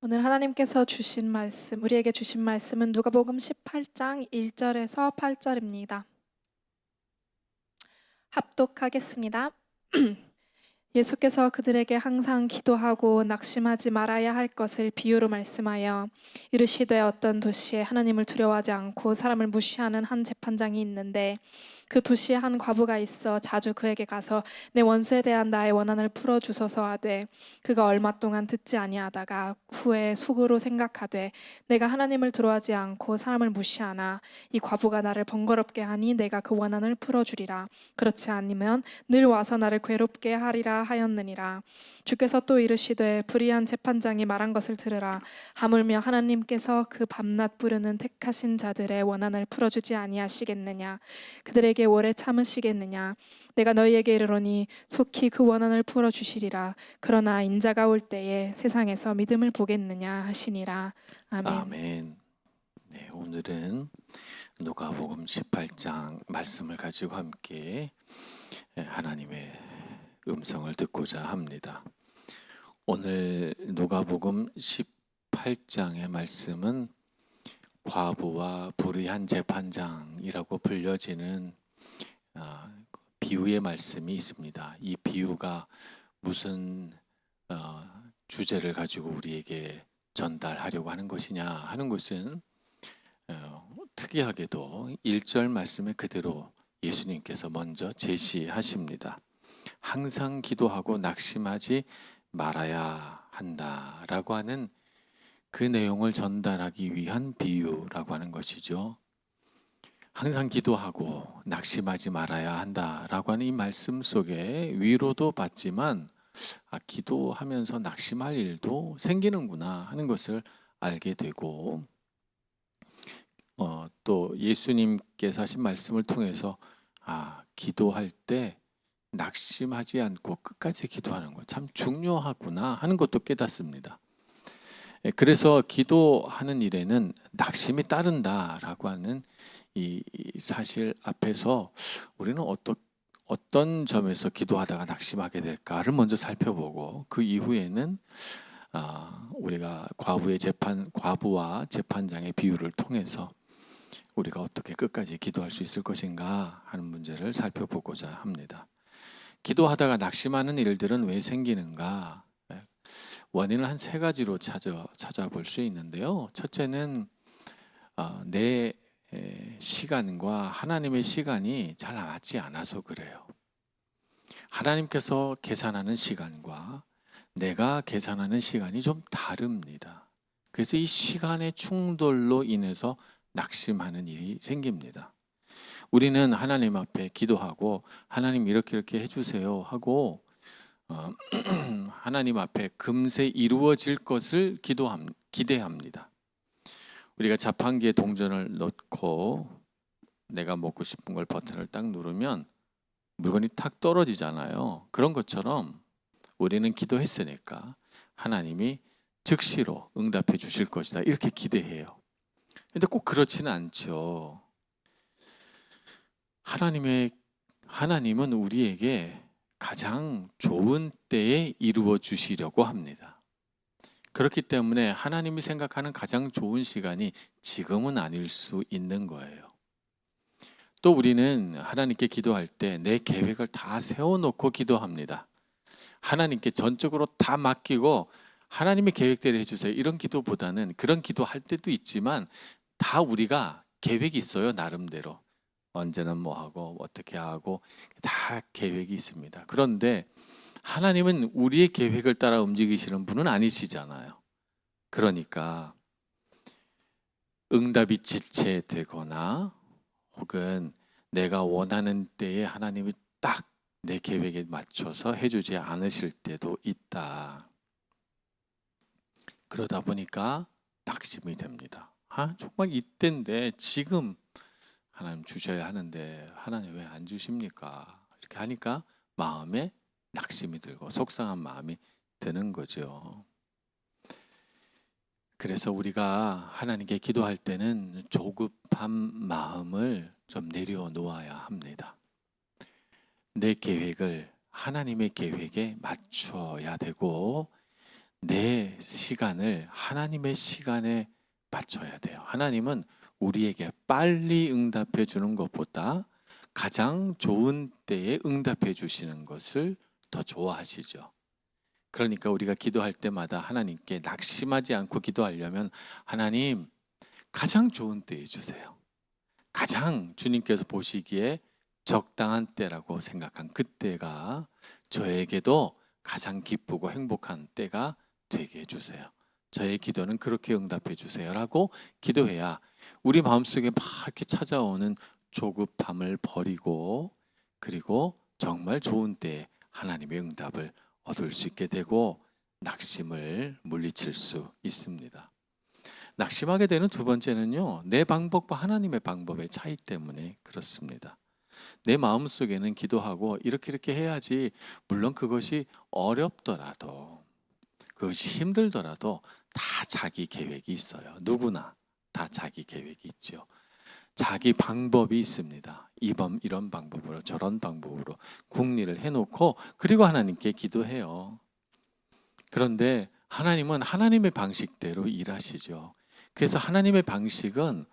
오늘 하나님께서 주신 말씀, 우리에게 주신 말씀은 누가복음 18장 1절에서 8절입니다. 합독하겠습니다. 예수께서 그들에게 항상 기도하고 낙심하지 말아야 할 것을 비유로 말씀하여 이르시되 어떤 도시에 하나님을 두려워하지 않고 사람을 무시하는 한 재판장이 있는데 그 도시에 한 과부가 있어 자주 그에게 가서 내 원수에 대한 나의 원한을 풀어주소서 하되 그가 얼마 동안 듣지 아니하다가 후에 속으로 생각하되 내가 하나님을 두려워하지 않고 사람을 무시하나 이 과부가 나를 번거롭게 하니 내가 그 원한을 풀어주리라. 그렇지 않으면 늘 와서 나를 괴롭게 하리라 하였느니라. 주께서 또 이르시되 불의한 재판장이 말한 것을 들으라. 하물며 하나님께서 그 밤낮 부르는 택하신 자들의 원한을 풀어주지 아니하시겠느냐. 그들에게 오래 참으시겠느냐. 내가 너희에게 이르노니 속히 그 원한을 풀어주시리라. 그러나 인자가 올 때에 세상에서 믿음을 보겠느냐 하시니라. 아멘. 아멘. 네, 오늘은 누가복음 18장 말씀을 가지고 함께 하나님의 음성을 듣고자 합니다. 오늘 누가복음 18장의 말씀은 과부와 불의한 재판장이라고 불려지는 비유의 말씀이 있습니다. 이 비유가 무슨 주제를 가지고 우리에게 전달하려고 하는 것이냐 하는 것은 특이하게도 1절 말씀에 그대로 예수님께서 먼저 제시하십니다. 항상 기도하고 낙심하지 말아야 한다라고 하는 그 내용을 전달하기 위한 비유라고 하는 것이죠. 항상 기도하고 낙심하지 말아야 한다라고 하는 이 말씀 속에 위로도 받지만 기도하면서 낙심할 일도 생기는구나 하는 것을 알게 되고 또 예수님께서 하신 말씀을 통해서 기도할 때 낙심하지 않고 끝까지 기도하는 것 참 중요하구나 하는 것도 깨닫습니다. 그래서 기도하는 일에는 낙심이 따른다라고 하는 이 사실 앞에서 우리는 어떤 점에서 기도하다가 낙심하게 될까를 먼저 살펴보고 그 이후에는 우리가 과부와 재판장의 비유를 통해서 우리가 어떻게 끝까지 기도할 수 있을 것인가 하는 문제를 살펴보고자 합니다. 기도하다가 낙심하는 일들은 왜 생기는가? 원인을 한 세 가지로 찾아볼 수 있는데요. 첫째는 내 시간과 하나님의 시간이 잘 맞지 않아서 그래요. 하나님께서 계산하는 시간과 내가 계산하는 시간이 좀 다릅니다. 그래서 이 시간의 충돌로 인해서 낙심하는 일이 생깁니다. 우리는 하나님 앞에 기도하고 하나님 이렇게 해주세요 하고 하나님 앞에 금세 이루어질 것을 기대합니다. 우리가 자판기에 동전을 넣고 내가 먹고 싶은 걸 버튼을 딱 누르면 물건이 탁 떨어지잖아요. 그런 것처럼 우리는 기도했으니까 하나님이 즉시로 응답해 주실 것이다 이렇게 기대해요. 근데 꼭 그렇지는 않죠. 하나님은 우리에게 가장 좋은 때에 이루어 주시려고 합니다. 그렇기 때문에 하나님이 생각하는 가장 좋은 시간이 지금은 아닐 수 있는 거예요. 또 우리는 하나님께 기도할 때 내 계획을 다 세워놓고 기도합니다. 하나님께 전적으로 다 맡기고 하나님의 계획대로 해주세요 이런 기도보다는 그런 기도할 때도 있지만 다 우리가 계획이 있어요. 나름대로 언제는 뭐 하고 어떻게 하고 다 계획이 있습니다. 그런데 하나님은 우리의 계획을 따라 움직이시는 분은 아니시잖아요. 그러니까 응답이 지체되거나 혹은 내가 원하는 때에 하나님이 딱 내 계획에 맞춰서 해주지 않으실 때도 있다. 그러다 보니까 낙심이 됩니다. 정말 이때인데 지금 하나님 주셔야 하는데 하나님 왜 안 주십니까? 이렇게 하니까 마음에 낙심이 들고 속상한 마음이 드는 거죠. 그래서 우리가 하나님께 기도할 때는 조급한 마음을 좀 내려놓아야 합니다. 내 계획을 하나님의 계획에 맞춰야 되고 내 시간을 하나님의 시간에 맞춰야 돼요. 하나님은 우리에게 빨리 응답해 주는 것보다 가장 좋은 때에 응답해 주시는 것을 더 좋아하시죠. 그러니까 우리가 기도할 때마다 하나님께 낙심하지 않고 기도하려면 하나님 가장 좋은 때에 주세요. 가장 주님께서 보시기에 적당한 때라고 생각한 그때가 저에게도 가장 기쁘고 행복한 때가 되게 해주세요. 저의 기도는 그렇게 응답해 주세요라고 기도해야 우리 마음속에 막 이렇게 찾아오는 조급함을 버리고 그리고 정말 좋은 때에 하나님의 응답을 얻을 수 있게 되고 낙심을 물리칠 수 있습니다. 낙심하게 되는 두 번째는요, 내 방법과 하나님의 방법의 차이 때문에 그렇습니다. 내 마음속에는 기도하고 이렇게 해야지, 물론 그것이 어렵더라도 그것이 힘들더라도 다 자기 계획이 있어요. 누구나 다 자기 계획이 있죠. 자기 방법이 있습니다. 이런 방법으로 저런 방법으로 궁리를 해놓고 그리고 하나님께 기도해요. 그런데 하나님은 하나님의 방식대로 일하시죠. 그래서 하나님의 방식은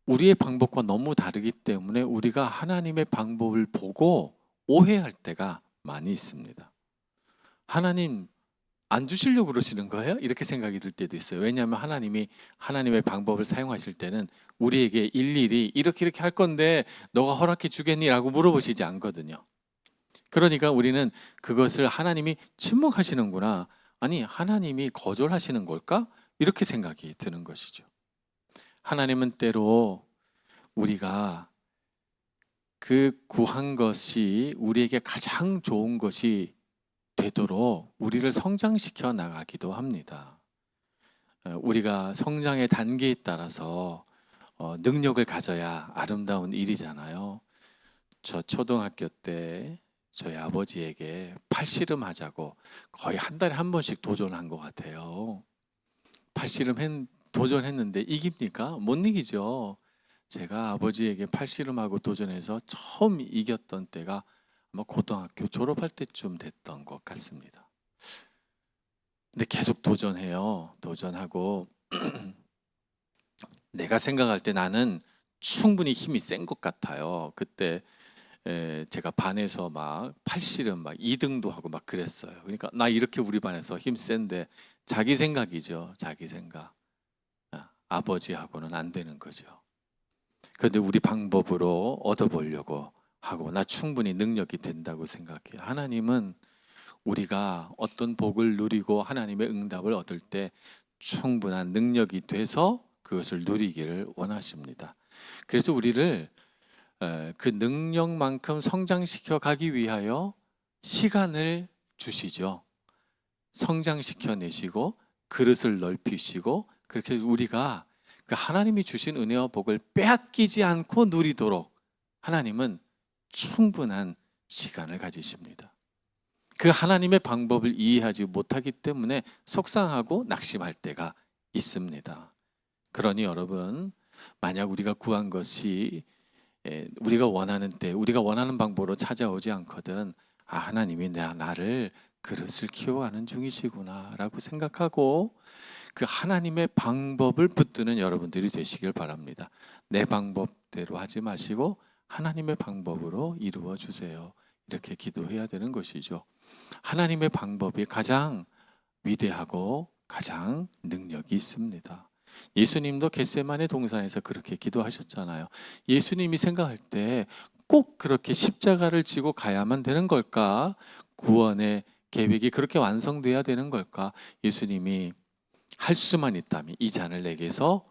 우리의 방법과 너무 다르기 때문에 우리가 하나님의 방법을 보고 오해할 때가 많이 있습니다. 하나님 안 주시려고 그러시는 거예요? 이렇게 생각이 들 때도 있어요. 왜냐하면 하나님이 하나님의 방법을 사용하실 때는 우리에게 일일이 이렇게 할 건데 너가 허락해 주겠니라고 물어보시지 않거든요. 그러니까 우리는 그것을 하나님이 침묵하시는구나, 아니 하나님이 거절하시는 걸까? 이렇게 생각이 드는 것이죠. 하나님은 때로 우리가 그 구한 것이 우리에게 가장 좋은 것이 되도록 우리를 성장시켜 나가기도 합니다. 우리가 성장의 단계에 따라서 능력을 가져야 아름다운 일이잖아요. 저 초등학교 때 저희 아버지에게 팔씨름 하자고 거의 한 달에 한 번씩 도전한 것 같아요. 팔씨름 도전했는데 이깁니까? 못 이기죠. 제가 아버지에게 팔씨름하고 도전해서 처음 이겼던 때가 아마 고등학교 졸업할 때쯤 됐던 것 같습니다. 근데 계속 도전해요. 도전하고 내가 생각할 때 나는 충분히 힘이 센 것 같아요. 그때 제가 반에서 막 팔씨름 막 2등도 하고 막 그랬어요. 그러니까 나 이렇게 우리 반에서 힘 센데, 자기 생각이죠. 자기 생각. 아버지하고는 안 되는 거죠. 그런데 우리 방법으로 얻어보려고 하고 나 충분히 능력이 된다고 생각해요. 하나님은 우리가 어떤 복을 누리고 하나님의 응답을 얻을 때 충분한 능력이 돼서 그것을 누리기를 원하십니다. 그래서 우리를 그 능력만큼 성장시켜 가기 위하여 시간을 주시죠. 성장시켜 내시고 그릇을 넓히시고, 그렇게 우리가 그 하나님이 주신 은혜와 복을 빼앗기지 않고 누리도록 하나님은 충분한 시간을 가지십니다. 그 하나님의 방법을 이해하지 못하기 때문에 속상하고 낙심할 때가 있습니다. 그러니 여러분, 만약 우리가 구한 것이 우리가 원하는 때 우리가 원하는 방법으로 찾아오지 않거든, 하나님이 나를 그릇을 키워가는 중이시구나 라고 생각하고 그 하나님의 방법을 붙드는 여러분들이 되시길 바랍니다. 내 방법대로 하지 마시고 하나님의 방법으로 이루어 주세요. 이렇게 기도해야 되는 것이죠. 하나님의 방법이 가장 위대하고 가장 능력이 있습니다. 예수님도 겟세마네 동산에서 그렇게 기도하셨잖아요. 예수님이 생각할 때 꼭 그렇게 십자가를 지고 가야만 되는 걸까? 구원의 계획이 그렇게 완성돼야 되는 걸까? 예수님이 할 수만 있다면 이 잔을 내게서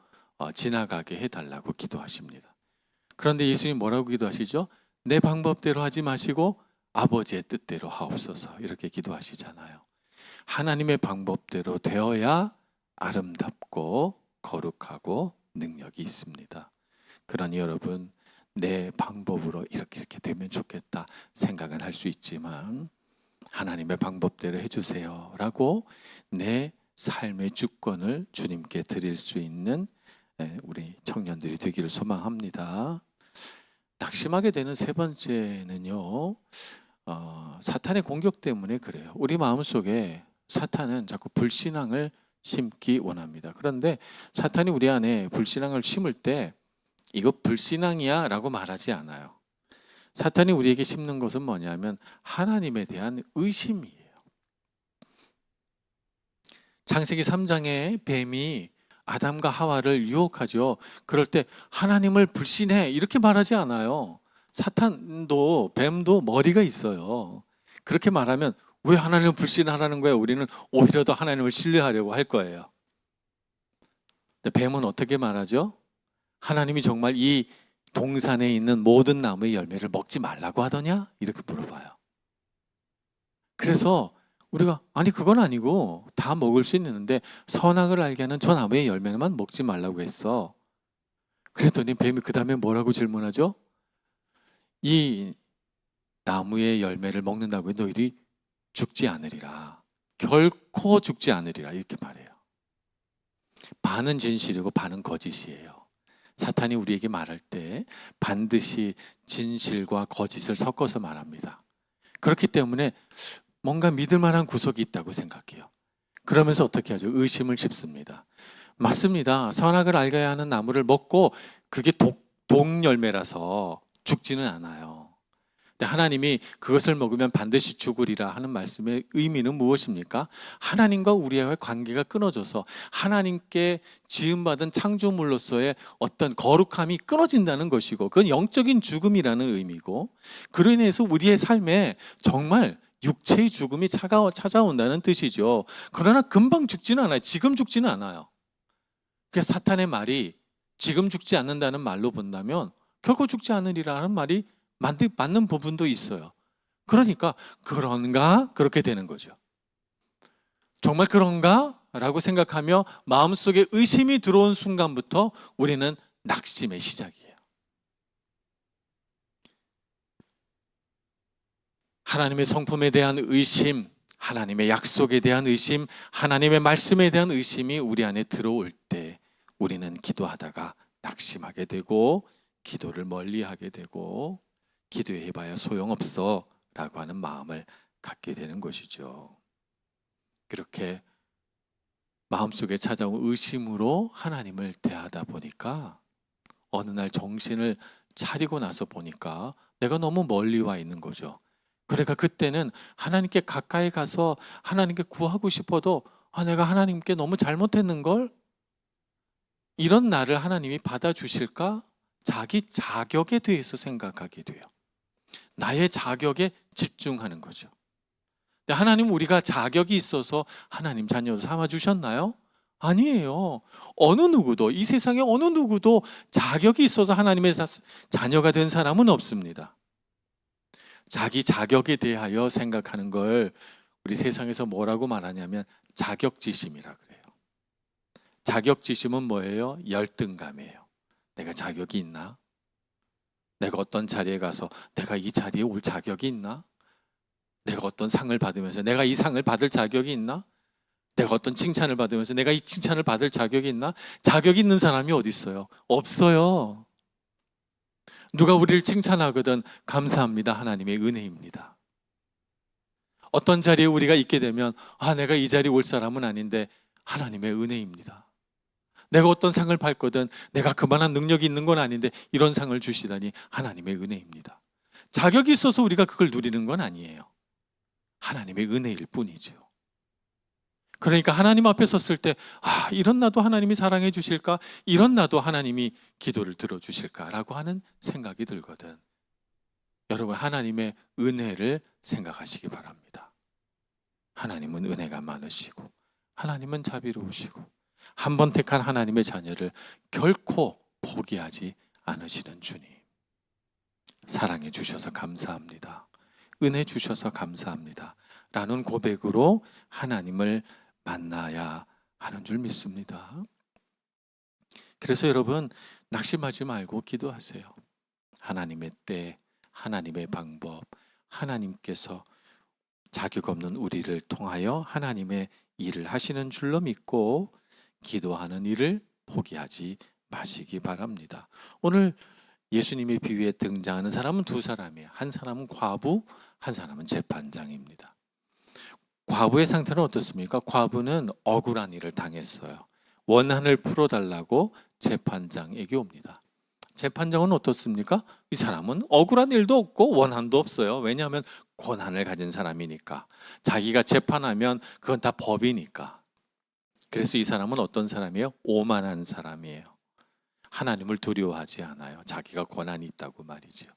지나가게 해달라고 기도하십니다. 그런데 예수님 뭐라고 기도하시죠? 내 방법대로 하지 마시고 아버지의 뜻대로 하옵소서, 이렇게 기도하시잖아요. 하나님의 방법대로 되어야 아름답고 거룩하고 능력이 있습니다. 그러니 여러분, 내 방법으로 이렇게 되면 좋겠다 생각은 할 수 있지만 하나님의 방법대로 해주세요 라고 내 삶의 주권을 주님께 드릴 수 있는 우리 청년들이 되기를 소망합니다. 낙심하게 되는 세 번째는요, 사탄의 공격 때문에 그래요. 우리 마음속에 사탄은 자꾸 불신앙을 심기 원합니다. 그런데 사탄이 우리 안에 불신앙을 심을 때 이거 불신앙이야 라고 말하지 않아요. 사탄이 우리에게 심는 것은 뭐냐면 하나님에 대한 의심이에요. 창세기 3장에 뱀이 아담과 하와를 유혹하죠. 그럴 때 하나님을 불신해 이렇게 말하지 않아요. 사탄도 뱀도 머리가 있어요. 그렇게 말하면 왜 하나님을 불신하라는 거예요? 우리는 오히려 더 하나님을 신뢰하려고 할 거예요. 근데 뱀은 어떻게 말하죠? 하나님이 정말 이 동산에 있는 모든 나무의 열매를 먹지 말라고 하더냐? 이렇게 물어봐요. 그래서 우리가 아니 그건 아니고 다 먹을 수 있는데 선악을 알게 하는 저 나무의 열매만 먹지 말라고 했어. 그랬더니 뱀이 그 다음에 뭐라고 질문하죠? 이 나무의 열매를 먹는다고 해도 너희들이 죽지 않으리라. 결코 죽지 않으리라 이렇게 말해요. 반은 진실이고 반은 거짓이에요. 사탄이 우리에게 말할 때 반드시 진실과 거짓을 섞어서 말합니다. 그렇기 때문에 뭔가 믿을 만한 구석이 있다고 생각해요. 그러면서 어떻게 하죠? 의심을 짚습니다. 맞습니다. 선악을 알게 하는 나무를 먹고 그게 독열매라서 죽지는 않아요. 근데 하나님이 그것을 먹으면 반드시 죽으리라 하는 말씀의 의미는 무엇입니까? 하나님과 우리와의 관계가 끊어져서 하나님께 지음받은 창조물로서의 어떤 거룩함이 끊어진다는 것이고 그건 영적인 죽음이라는 의미고 그로 인해서 우리의 삶에 정말 육체의 죽음이 찾아온다는 뜻이죠. 그러나 금방 죽지는 않아요. 지금 죽지는 않아요. 그래서 사탄의 말이 지금 죽지 않는다는 말로 본다면 결코 죽지 않으리라는 말이 맞는 부분도 있어요. 그러니까 그런가? 그렇게 되는 거죠. 정말 그런가? 라고 생각하며 마음속에 의심이 들어온 순간부터 우리는 낙심의 시작이에요. 하나님의 성품에 대한 의심, 하나님의 약속에 대한 의심, 하나님의 말씀에 대한 의심이 우리 안에 들어올 때 우리는 기도하다가 낙심하게 되고 기도를 멀리하게 되고 기도해봐야 소용없어 라고 하는 마음을 갖게 되는 것이죠. 그렇게 마음속에 찾아온 의심으로 하나님을 대하다 보니까 어느 날 정신을 차리고 나서 보니까 내가 너무 멀리 와 있는 거죠. 그러니까 그때는 하나님께 가까이 가서 하나님께 구하고 싶어도 내가 하나님께 너무 잘못했는걸? 이런 나를 하나님이 받아주실까? 자기 자격에 대해서 생각하게 돼요. 나의 자격에 집중하는 거죠. 근데 하나님 우리가 자격이 있어서 하나님 자녀로 삼아주셨나요? 아니에요. 어느 누구도 이 세상에 어느 누구도 자격이 있어서 하나님의 자녀가 된 사람은 없습니다. 자기 자격에 대하여 생각하는 걸 우리 세상에서 뭐라고 말하냐면 자격지심이라 그래요. 자격지심은 뭐예요? 열등감이에요. 내가 자격이 있나? 내가 어떤 자리에 가서 내가 이 자리에 올 자격이 있나? 내가 어떤 상을 받으면서 내가 이 상을 받을 자격이 있나? 내가 어떤 칭찬을 받으면서 내가 이 칭찬을 받을 자격이 있나? 자격이 있는 사람이 어디 있어요? 없어요. 누가 우리를 칭찬하거든 감사합니다. 하나님의 은혜입니다. 어떤 자리에 우리가 있게 되면 내가 이 자리에 올 사람은 아닌데 하나님의 은혜입니다. 내가 어떤 상을 받거든 내가 그만한 능력이 있는 건 아닌데 이런 상을 주시다니 하나님의 은혜입니다. 자격이 있어서 우리가 그걸 누리는 건 아니에요. 하나님의 은혜일 뿐이죠. 그러니까 하나님 앞에 섰을 때 이런 나도 하나님이 사랑해 주실까? 이런 나도 하나님이 기도를 들어주실까라고 하는 생각이 들거든. 여러분 하나님의 은혜를 생각하시기 바랍니다. 하나님은 은혜가 많으시고 하나님은 자비로우시고 한 번 택한 하나님의 자녀를 결코 포기하지 않으시는 주님. 사랑해 주셔서 감사합니다. 은혜 주셔서 감사합니다. 라는 고백으로 하나님을 만나야 하는 줄 믿습니다. 그래서 여러분 낙심하지 말고 기도하세요. 하나님의 때, 하나님의 방법, 하나님께서 자격 없는 우리를 통하여 하나님의 일을 하시는 줄로 믿고 기도하는 일을 포기하지 마시기 바랍니다. 오늘 예수님의 비유에 등장하는 사람은 두 사람이에요. 한 사람은 과부, 한 사람은 재판장입니다. 과부의 상태는 어떻습니까? 과부는 억울한 일을 당했어요. 원한을 풀어달라고 재판장에게 옵니다. 재판장은 어떻습니까? 이 사람은 억울한 일도 없고 원한도 없어요. 왜냐하면 권한을 가진 사람이니까. 자기가 재판하면 그건 다 법이니까. 그래서 이 사람은 어떤 사람이에요? 오만한 사람이에요. 하나님을 두려워하지 않아요. 자기가 권한이 있다고 말이죠.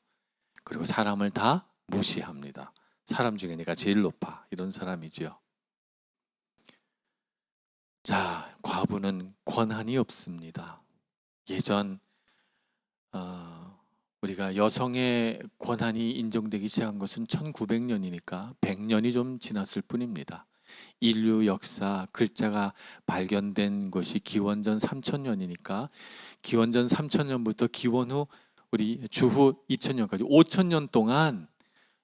그리고 사람을 다 무시합니다. 사람 중에 내가 제일 높아. 이런 사람이죠. 자, 과부는 권한이 없습니다. 예전 우리가 여성의 권한이 인정되기 시작한 것은 1900년이니까 100년이 좀 지났을 뿐입니다. 인류 역사 글자가 발견된 것이 기원전 3000년이니까 기원전 3000년부터 기원 후 우리 주후 2000년까지 5000년 동안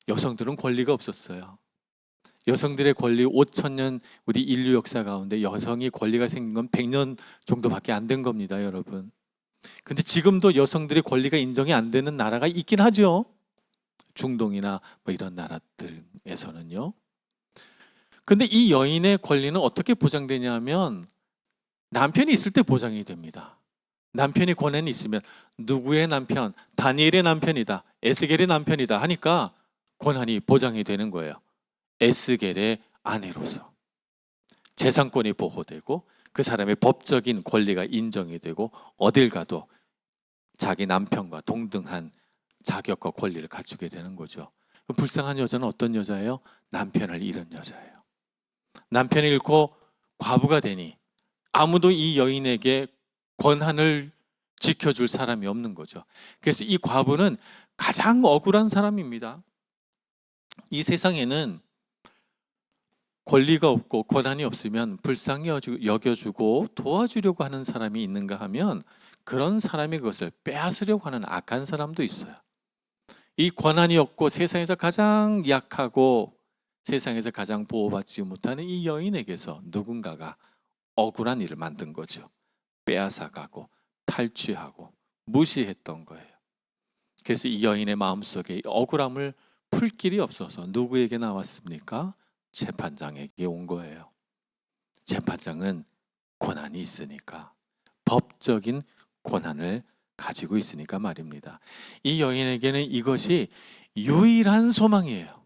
여성들은 권리가 없었어요. 여성들의 권리 5000년 우리 인류 역사 가운데 여성이 권리가 생긴 건 100년 정도밖에 안 된 겁니다, 여러분. 근데 지금도 여성들의 권리가 인정이 안 되는 나라가 있긴 하죠. 중동이나 뭐 이런 나라들에서는요. 근데 이 여인의 권리는 어떻게 보장되냐면 남편이 있을 때 보장이 됩니다. 남편이 권한이 있으면 누구의 남편, 다니엘의 남편이다, 에스겔의 남편이다 하니까 권한이 보장이 되는 거예요. 에스겔의 아내로서 재산권이 보호되고 그 사람의 법적인 권리가 인정이 되고 어딜 가도 자기 남편과 동등한 자격과 권리를 갖추게 되는 거죠. 불쌍한 여자는 어떤 여자예요? 남편을 잃은 여자예요. 남편을 잃고 과부가 되니 아무도 이 여인에게 권한을 지켜줄 사람이 없는 거죠. 그래서 이 과부는 가장 억울한 사람입니다. 이 세상에는 권리가 없고 권한이 없으면 불쌍히 여겨주고 도와주려고 하는 사람이 있는가 하면 그런 사람이 그것을 빼앗으려고 하는 악한 사람도 있어요. 이 권한이 없고 세상에서 가장 약하고 세상에서 가장 보호받지 못하는 이 여인에게서 누군가가 억울한 일을 만든 거죠. 빼앗아가고 탈취하고 무시했던 거예요. 그래서 이 여인의 마음속에 억울함을 풀 길이 없어서 누구에게 나왔습니까? 재판장에게 온 거예요. 재판장은 권한이 있으니까, 법적인 권한을 가지고 있으니까 말입니다. 이 여인에게는 이것이 유일한 소망이에요.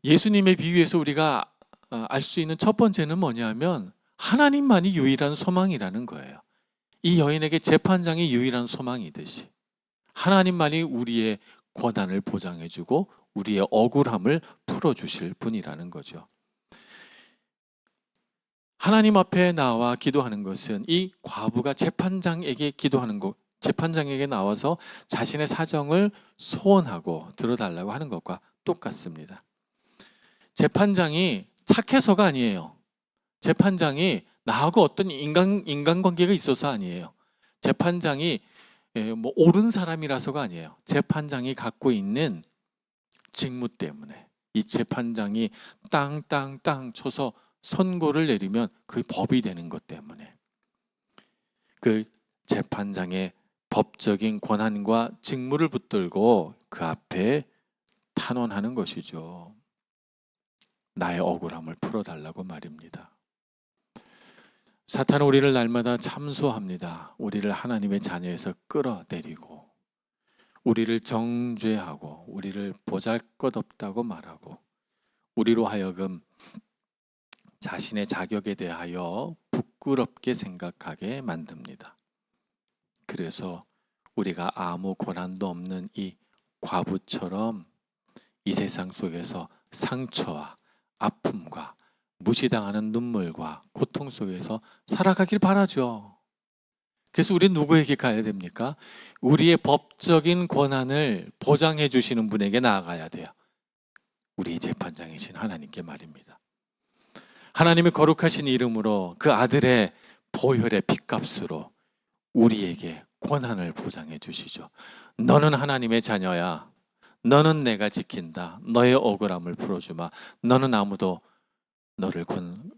예수님의 비유에서 우리가 알 수 있는 첫 번째는 뭐냐면 하나님만이 유일한 소망이라는 거예요. 이 여인에게 재판장이 유일한 소망이듯이 하나님만이 우리의 권한을 보장해주고 우리의 억울함을 풀어주실 분이라는 거죠. 하나님 앞에 나와 기도하는 것은 이 과부가 재판장에게 기도하는 것, 재판장에게 나와서 자신의 사정을 소원하고 들어달라고 하는 것과 똑같습니다. 재판장이 착해서가 아니에요. 재판장이 나하고 어떤 인간관계가 있어서 아니에요. 재판장이 뭐 옳은 사람이라서가 아니에요. 재판장이 갖고 있는 직무 때문에 이 재판장이 땅땅땅 쳐서 선고를 내리면 그 법이 되는 것 때문에 그 재판장의 법적인 권한과 직무를 붙들고 그 앞에 탄원하는 것이죠. 나의 억울함을 풀어달라고 말입니다. 사탄은 우리를 날마다 참소합니다. 우리를 하나님의 자녀에서 끌어내리고 우리를 정죄하고 우리를 보잘것없다고 말하고 우리로 하여금 자신의 자격에 대하여 부끄럽게 생각하게 만듭니다. 그래서 우리가 아무 권한도 없는 이 과부처럼 이 세상 속에서 상처와 아픔과 무시당하는 눈물과 고통 속에서 살아가길 바라죠. 그래서 우리는 누구에게 가야 됩니까? 우리의 법적인 권한을 보장해 주시는 분에게 나아가야 돼요. 우리 재판장이신 하나님께 말입니다. 하나님의 거룩하신 이름으로 그 아들의 보혈의 핏값으로 우리에게 권한을 보장해 주시죠. 너는 하나님의 자녀야. 너는 내가 지킨다. 너의 억울함을 풀어주마. 너는 아무도 너를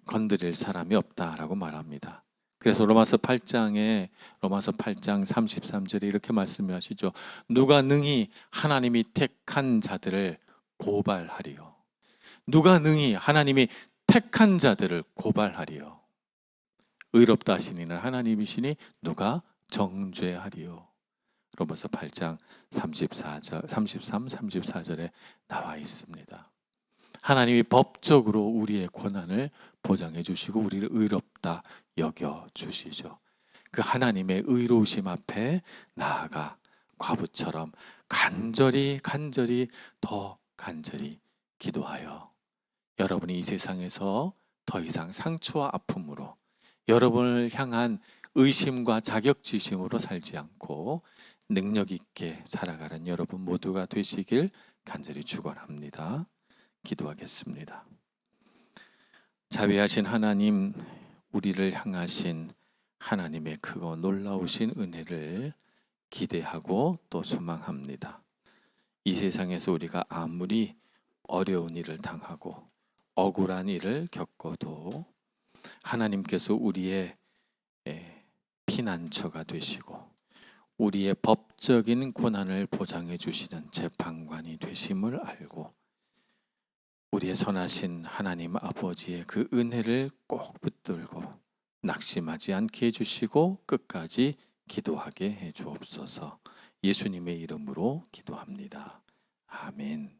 건드릴 사람이 없다라고 말합니다. 그래서 로마서 8장 33절에 이렇게 말씀하시죠. 누가 능히 하나님이 택한 자들을 고발하리요. 누가 능히 하나님이 택한 자들을 고발하리요. 의롭다 하신 이는 하나님이시니 누가 정죄하리요. 로마서 8장 34절, 33, 34절에 나와 있습니다. 하나님이 법적으로 우리의 권한을 보장해 주시고 우리를 의롭다 여겨 주시죠. 그 하나님의 의로우심 앞에 나아가 과부처럼 간절히 더 간절히 기도하여 여러분이 이 세상에서 더 이상 상처와 아픔으로 여러분을 향한 의심과 자격지심으로 살지 않고 능력 있게 살아가는 여러분 모두가 되시길 간절히 축원합니다. 기도하겠습니다. 자비하신 하나님, 우리를 향하신 하나님의 크고 놀라우신 은혜를 기대하고 또 소망합니다. 이 세상에서 우리가 아무리 어려운 일을 당하고 억울한 일을 겪어도 하나님께서 우리의 피난처가 되시고 우리의 법적인 권한을 보장해 주시는 재판관이 되심을 알고 우리의 선하신 하나님 아버지의 그 은혜를 꼭 붙들고 낙심하지 않게 해주시고 끝까지 기도하게 해 주옵소서. 예수님의 이름으로 기도합니다. 아멘.